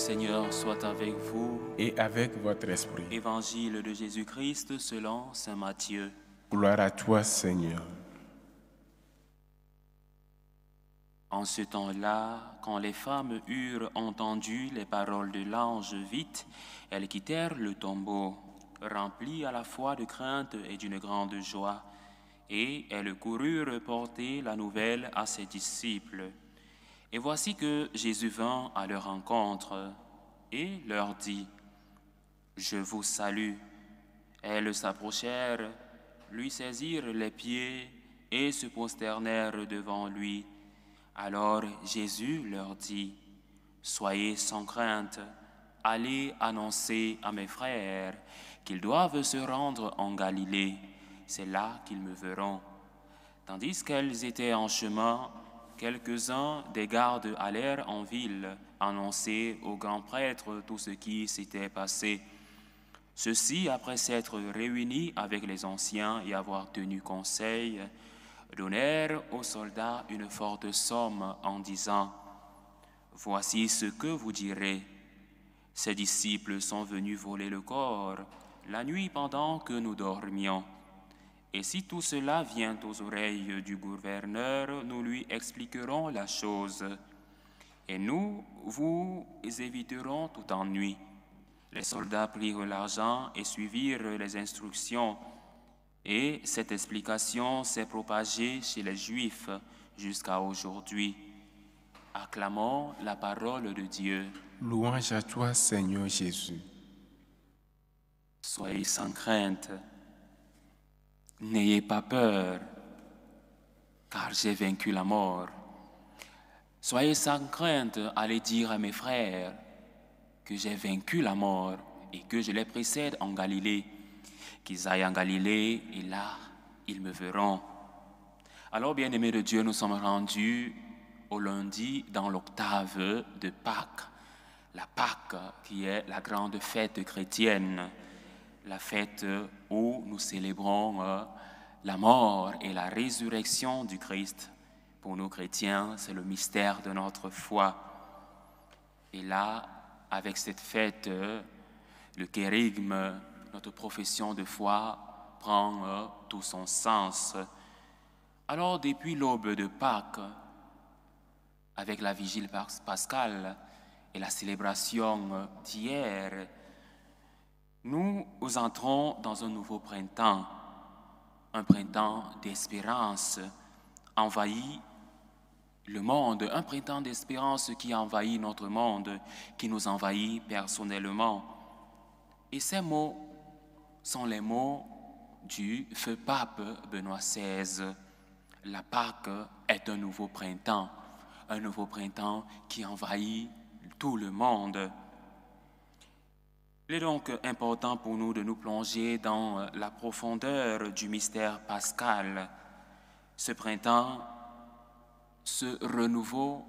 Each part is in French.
Seigneur soit avec vous. Et avec votre esprit. Évangile de Jésus-Christ selon saint Matthieu. Gloire à toi, Seigneur. En ce temps-là, quand les femmes eurent entendu les paroles de l'ange, vite, elles quittèrent le tombeau, remplies à la fois de crainte et d'une grande joie, et elles coururent porter la nouvelle à ses disciples. Et voici que Jésus vint à leur rencontre et leur dit : « Je vous salue. » Elles s'approchèrent, lui saisirent les pieds et se prosternèrent devant lui. Alors Jésus leur dit : « Soyez sans crainte, allez annoncer à mes frères qu'ils doivent se rendre en Galilée. C'est là qu'ils me verront. » Tandis qu'elles étaient en chemin, quelques-uns des gardes allèrent en ville annoncer au grand prêtre tout ce qui s'était passé. Ceux-ci, après s'être réunis avec les anciens et avoir tenu conseil, donnèrent aux soldats une forte somme en disant : « Voici ce que vous direz. Ces disciples sont venus voler le corps la nuit pendant que nous dormions. Et si tout cela vient aux oreilles du gouverneur, nous lui expliquerons la chose. Et nous vous éviterons tout ennui. » Les soldats prirent l'argent et suivirent les instructions. Et cette explication s'est propagée chez les Juifs jusqu'à aujourd'hui. Acclamons la parole de Dieu. Louange à toi, Seigneur Jésus. Soyez sans crainte. N'ayez pas peur, car j'ai vaincu la mort. Soyez sans crainte, allez dire à mes frères que j'ai vaincu la mort et que je les précède en Galilée. Qu'ils aillent en Galilée et là, ils me verront. Alors, bien-aimés de Dieu, nous sommes rendus au lundi dans l'octave de Pâques. La Pâques qui est la grande fête chrétienne. La fête où nous célébrons la mort et la résurrection du Christ. Pour nous chrétiens, c'est le mystère de notre foi. Et là, avec cette fête, le kérigme, notre profession de foi, prend tout son sens. Alors, depuis l'aube de Pâques, avec la vigile pascale et la célébration d'hier, nous entrons dans un nouveau printemps, un printemps d'espérance envahit le monde, un printemps d'espérance qui envahit notre monde, qui nous envahit personnellement. Et ces mots sont les mots du feu pape Benoît XVI. La Pâque est un nouveau printemps qui envahit tout le monde. Il est donc important pour nous de nous plonger dans la profondeur du mystère pascal. Ce printemps, ce renouveau,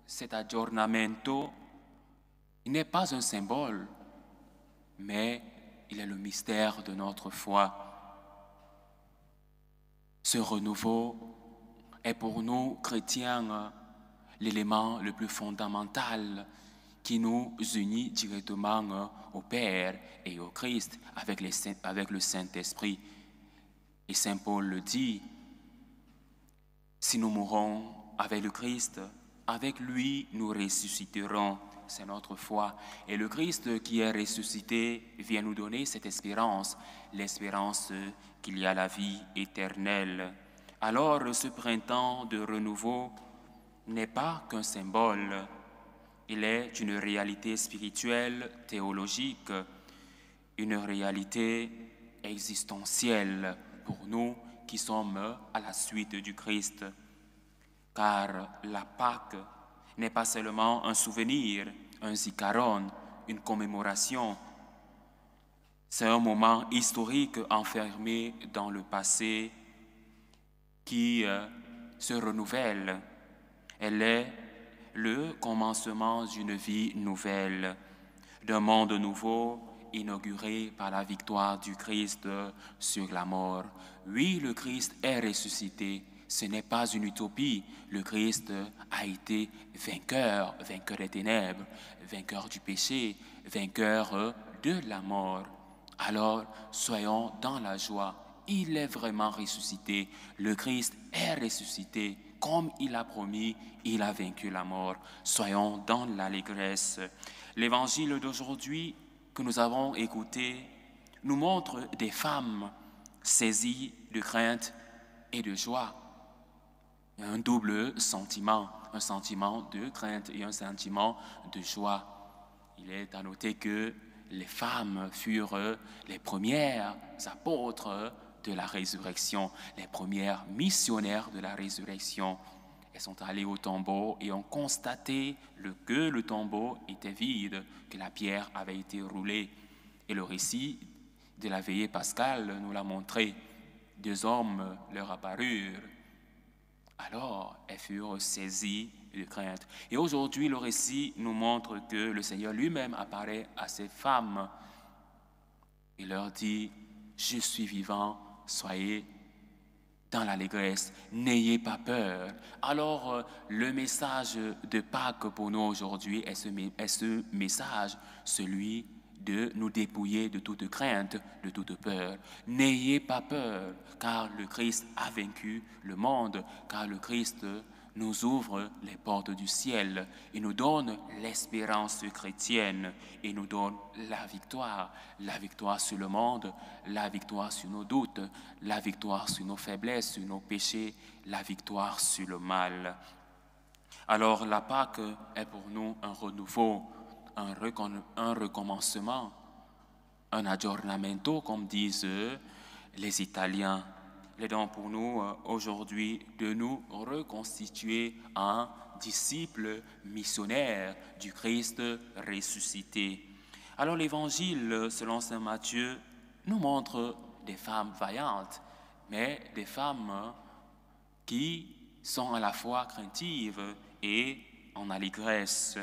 cet aggiornamento, il n'est pas un symbole, mais il est le mystère de notre foi. Ce renouveau est pour nous, chrétiens, l'élément le plus fondamental qui nous unit directement au Père et au Christ avec le Saint-Esprit. Et Saint Paul le dit, si nous mourons avec le Christ, avec lui nous ressusciterons. C'est notre foi. Et le Christ qui est ressuscité vient nous donner cette espérance, l'espérance qu'il y a la vie éternelle. Alors ce printemps de renouveau n'est pas qu'un symbole. Il est une réalité spirituelle, théologique, une réalité existentielle pour nous qui sommes à la suite du Christ. Car la Pâque n'est pas seulement un souvenir, un zikaron, une commémoration. C'est un moment historique enfermé dans le passé qui se renouvelle. Elle est le commencement d'une vie nouvelle, d'un monde nouveau inauguré par la victoire du Christ sur la mort. Oui, le Christ est ressuscité. ce n'est pas une utopie. Le Christ a été vainqueur, vainqueur des ténèbres, vainqueur du péché, vainqueur de la mort. Alors, soyons dans la joie. Il est vraiment ressuscité. Le Christ est ressuscité. Comme il a promis, il a vaincu la mort. Soyons dans l'allégresse. L'évangile d'aujourd'hui que nous avons écouté nous montre des femmes saisies de crainte et de joie. Un double sentiment, un sentiment de crainte et un sentiment de joie. Il est à noter que les femmes furent les premières apôtres de la résurrection, les premières missionnaires de la résurrection. Elles sont allées au tombeau et ont constaté que le tombeau était vide, que la pierre avait été roulée. Et le récit de la veillée pascale nous l'a montré. 2 hommes leur apparurent. Alors, elles furent saisies de crainte. Et aujourd'hui, le récit nous montre que le Seigneur lui-même apparaît à ces femmes. Il leur dit, « Je suis vivant, soyez dans l'allégresse, n'ayez pas peur. » Alors, le message de Pâques pour nous aujourd'hui est ce message, celui de nous dépouiller de toute crainte, de toute peur. N'ayez pas peur, car le Christ a vaincu le monde, car le Christ nous ouvre les portes du ciel et nous donne l'espérance chrétienne et nous donne la victoire sur le monde, la victoire sur nos doutes, la victoire sur nos faiblesses, sur nos péchés, la victoire sur le mal. Alors la Pâque est pour nous un renouveau, un recommencement, un aggiornamento, comme disent les Italiens. Il est donc pour nous aujourd'hui de nous reconstituer en disciples missionnaires du Christ ressuscité. Alors l'évangile, selon saint Matthieu, nous montre des femmes vaillantes, mais des femmes qui sont à la fois craintives et en allégresse.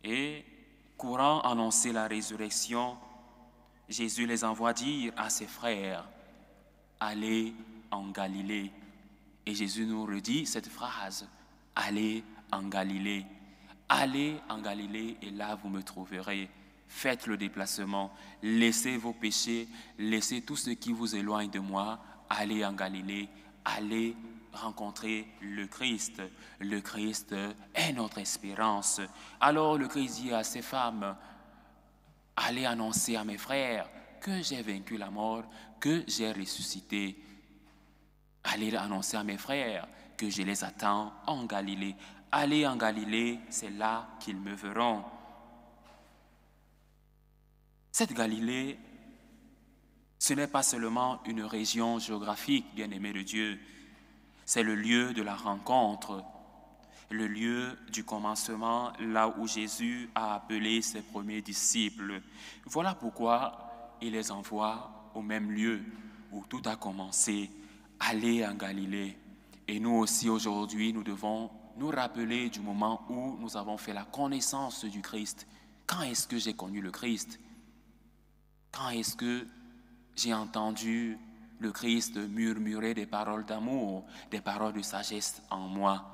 Et courant annoncer la résurrection, Jésus les envoie dire à ses frères, « Allez en Galilée ». Et Jésus nous redit cette phrase, « Allez en Galilée ». Allez en Galilée et là vous me trouverez. Faites le déplacement, laissez vos péchés, laissez tout ce qui vous éloigne de moi, allez en Galilée, allez rencontrer le Christ. Le Christ est notre espérance. Alors le Christ dit à ces femmes, allez annoncer à mes frères que j'ai vaincu la mort, que j'ai ressuscité. Allez annoncer à mes frères que je les attends en Galilée. Allez en Galilée, c'est là qu'ils me verront. Cette Galilée, ce n'est pas seulement une région géographique, bien-aimée de Dieu, c'est le lieu de la rencontre, le lieu du commencement, là où Jésus a appelé ses premiers disciples. Voilà pourquoi il les envoie au même lieu où tout a commencé, aller en Galilée. Et nous aussi aujourd'hui, nous devons nous rappeler du moment où nous avons fait la connaissance du Christ. Quand est-ce que j'ai connu le Christ? Quand est-ce que j'ai entendu le Christ murmurer des paroles d'amour, des paroles de sagesse en moi?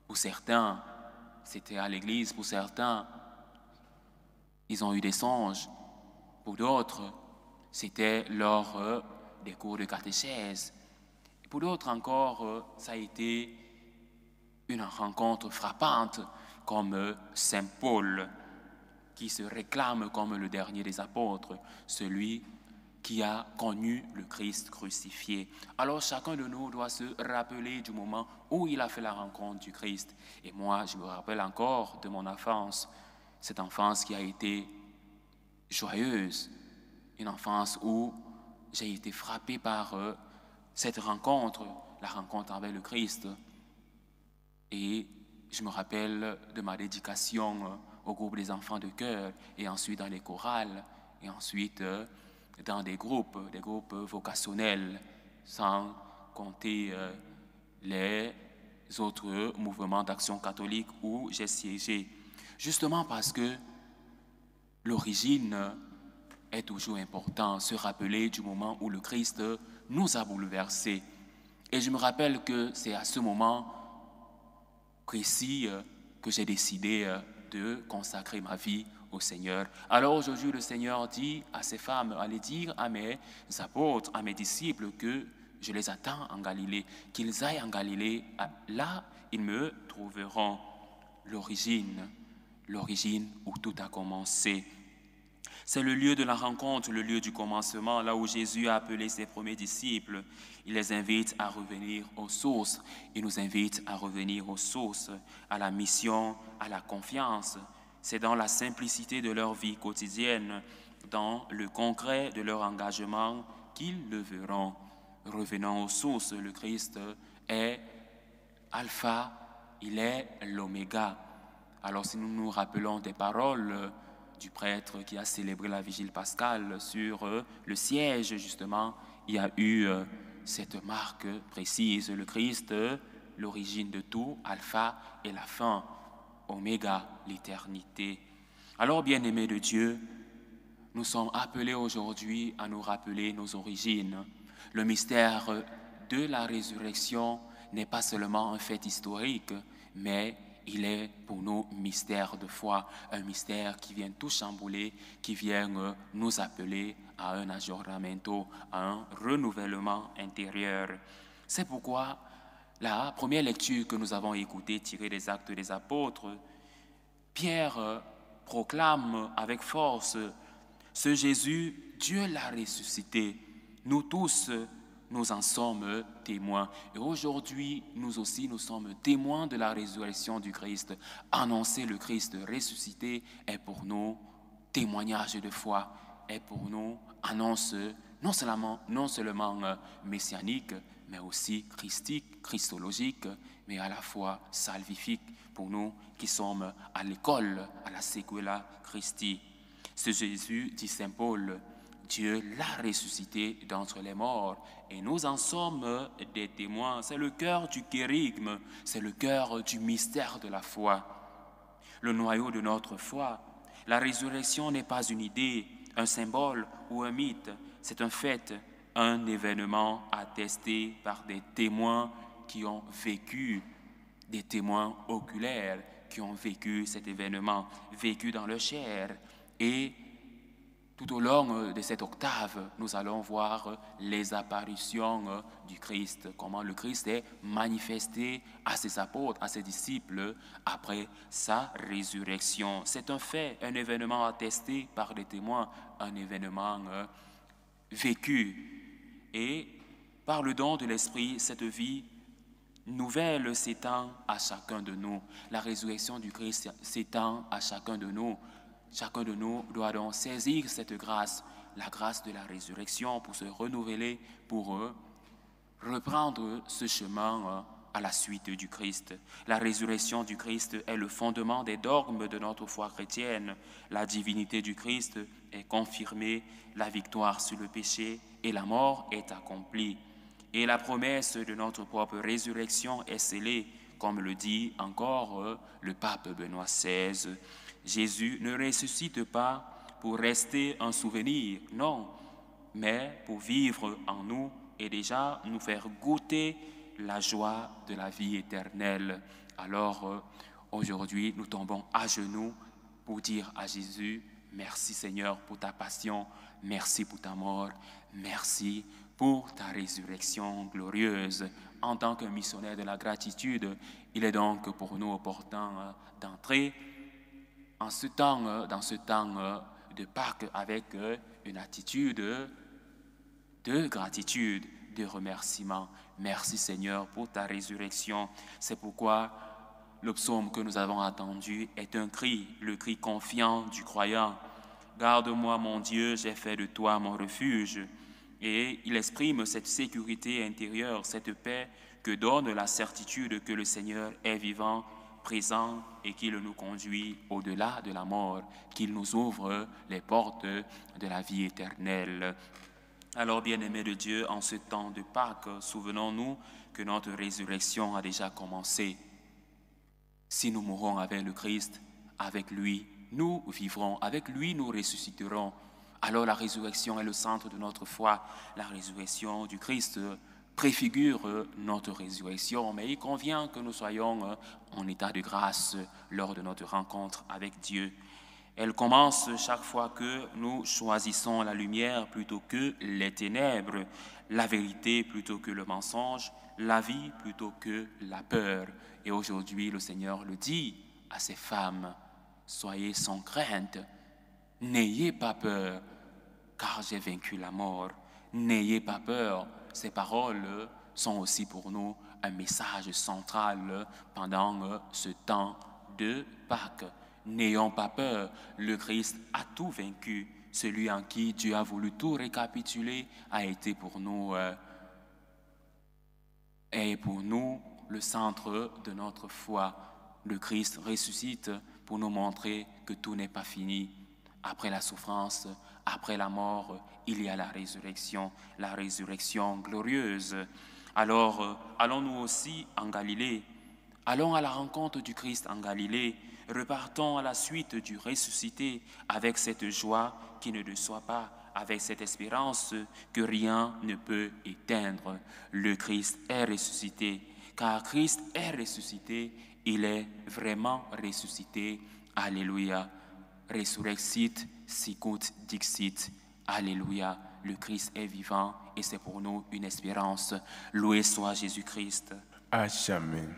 Pour certains, c'était à l'église. Pour certains, ils ont eu des songes. Pour d'autres, c'était lors des cours de catéchèse. Et pour d'autres encore, ça a été une rencontre frappante comme Saint Paul, qui se réclame comme le dernier des apôtres, celui qui a connu le Christ crucifié. Alors chacun de nous doit se rappeler du moment où il a fait la rencontre du Christ. Et moi, je me rappelle encore de mon enfance, cette enfance qui a été joyeuse, une enfance où j'ai été frappé par cette rencontre, la rencontre avec le Christ. Et je me rappelle de ma dédication au groupe des enfants de chœur, et ensuite dans les chorales, et ensuite dans des groupes vocationnels, sans compter les autres mouvements d'action catholique où j'ai siégé. Justement parce que l'origine est toujours importante, se rappeler du moment où le Christ nous a bouleversés. Et je me rappelle que c'est à ce moment précis que j'ai décidé de consacrer ma vie au Seigneur. Alors aujourd'hui, le Seigneur dit à ces femmes, allez dire à mes apôtres, à mes disciples que je les attends en Galilée, qu'ils aillent en Galilée. Là, ils me trouveront. L'origine où tout a commencé. C'est le lieu de la rencontre, le lieu du commencement, là où Jésus a appelé ses premiers disciples. Il les invite à revenir aux sources. Il nous invite à revenir aux sources, à la mission, à la confiance. C'est dans la simplicité de leur vie quotidienne, dans le concret de leur engagement qu'ils le verront. Revenons aux sources, le Christ est Alpha, il est l'Oméga. Alors si nous nous rappelons des paroles du prêtre qui a célébré la vigile pascale sur le siège, justement, il y a eu cette marque précise, le Christ, l'origine de tout, Alpha et la fin, Oméga, l'éternité. Alors, bien-aimés de Dieu, nous sommes appelés aujourd'hui à nous rappeler nos origines. Le mystère de la résurrection n'est pas seulement un fait historique, mais il est pour nous mystère de foi, un mystère qui vient tout chambouler, qui vient nous appeler à un aggiornamento, à un renouvellement intérieur. C'est pourquoi la première lecture que nous avons écoutée, tirée des Actes des Apôtres, Pierre proclame avec force, ce Jésus, Dieu l'a ressuscité. Nous tous, nous en sommes témoins. Et aujourd'hui, nous aussi, nous sommes témoins de la résurrection du Christ. Annoncer le Christ ressuscité est pour nous témoignage de foi, est pour nous annonce non seulement messianique, mais aussi christique, christologique, mais à la fois salvifique pour nous qui sommes à l'école, à la Sequela Christi. Ce Jésus, dit saint Paul, Dieu l'a ressuscité d'entre les morts et nous en sommes des témoins. C'est le cœur du kérygme, c'est le cœur du mystère de la foi. Le noyau de notre foi, la résurrection n'est pas une idée, un symbole ou un mythe, c'est un fait, un événement attesté par des témoins qui ont vécu, des témoins oculaires qui ont vécu cet événement, vécu dans leur chair. Et tout au long de cette octave, nous allons voir les apparitions du Christ, comment le Christ est manifesté à ses apôtres, à ses disciples après sa résurrection. C'est un fait, un événement attesté par des témoins, un événement vécu. Et par le don de l'Esprit, cette vie nouvelle s'étend à chacun de nous. La résurrection du Christ s'étend à chacun de nous. Chacun de nous doit donc saisir cette grâce, la grâce de la résurrection pour se renouveler, pour reprendre ce chemin à la suite du Christ. La résurrection du Christ est le fondement des dogmes de notre foi chrétienne. La divinité du Christ est confirmée, la victoire sur le péché et la mort est accomplie. Et la promesse de notre propre résurrection est scellée, comme le dit encore le pape Benoît XVI. Jésus ne ressuscite pas pour rester un souvenir, non, mais pour vivre en nous et déjà nous faire goûter la joie de la vie éternelle. Alors aujourd'hui, nous tombons à genoux pour dire à Jésus, merci Seigneur pour ta passion, merci pour ta mort, merci pour ta résurrection glorieuse. En tant que missionnaire de la gratitude, il est donc pour nous opportun d'entrer dans ce temps de Pâques avec une attitude de gratitude, de remerciement. Merci Seigneur pour ta résurrection. C'est pourquoi le psaume que nous avons entendu est un cri, le cri confiant du croyant. Garde-moi mon Dieu, j'ai fait de toi mon refuge. Et il exprime cette sécurité intérieure, cette paix que donne la certitude que le Seigneur est vivant, présent et qu'il nous conduit au-delà de la mort, qu'il nous ouvre les portes de la vie éternelle. Alors, bien-aimés de Dieu, en ce temps de Pâques, souvenons-nous que notre résurrection a déjà commencé. Si nous mourons avec le Christ, avec lui, nous vivrons, avec lui nous ressusciterons. Alors la résurrection est le centre de notre foi, la résurrection du Christ préfigure notre résurrection, mais il convient que nous soyons en état de grâce lors de notre rencontre avec Dieu. Elle commence chaque fois que nous choisissons la lumière plutôt que les ténèbres, la vérité plutôt que le mensonge, la vie plutôt que la peur. Et aujourd'hui, le Seigneur le dit à ces femmes, soyez sans crainte, n'ayez pas peur, car j'ai vaincu la mort. N'ayez pas peur. Ces paroles sont aussi pour nous un message central pendant ce temps de Pâques. N'ayons pas peur, le Christ a tout vaincu. Celui en qui Dieu a voulu tout récapituler a été pour nous le centre de notre foi. Le Christ ressuscite pour nous montrer que tout n'est pas fini. Après la souffrance, après la mort, il y a la résurrection glorieuse. Alors, allons-nous aussi en Galilée. Allons à la rencontre du Christ en Galilée. Repartons à la suite du ressuscité avec cette joie qui ne déçoit pas, avec cette espérance que rien ne peut éteindre. Le Christ est ressuscité. Car Christ est ressuscité, il est vraiment ressuscité. Alléluia. Resurrexit, sicut, dixit. Alléluia. Le Christ est vivant et c'est pour nous une espérance. Loué soit Jésus-Christ. À jamais.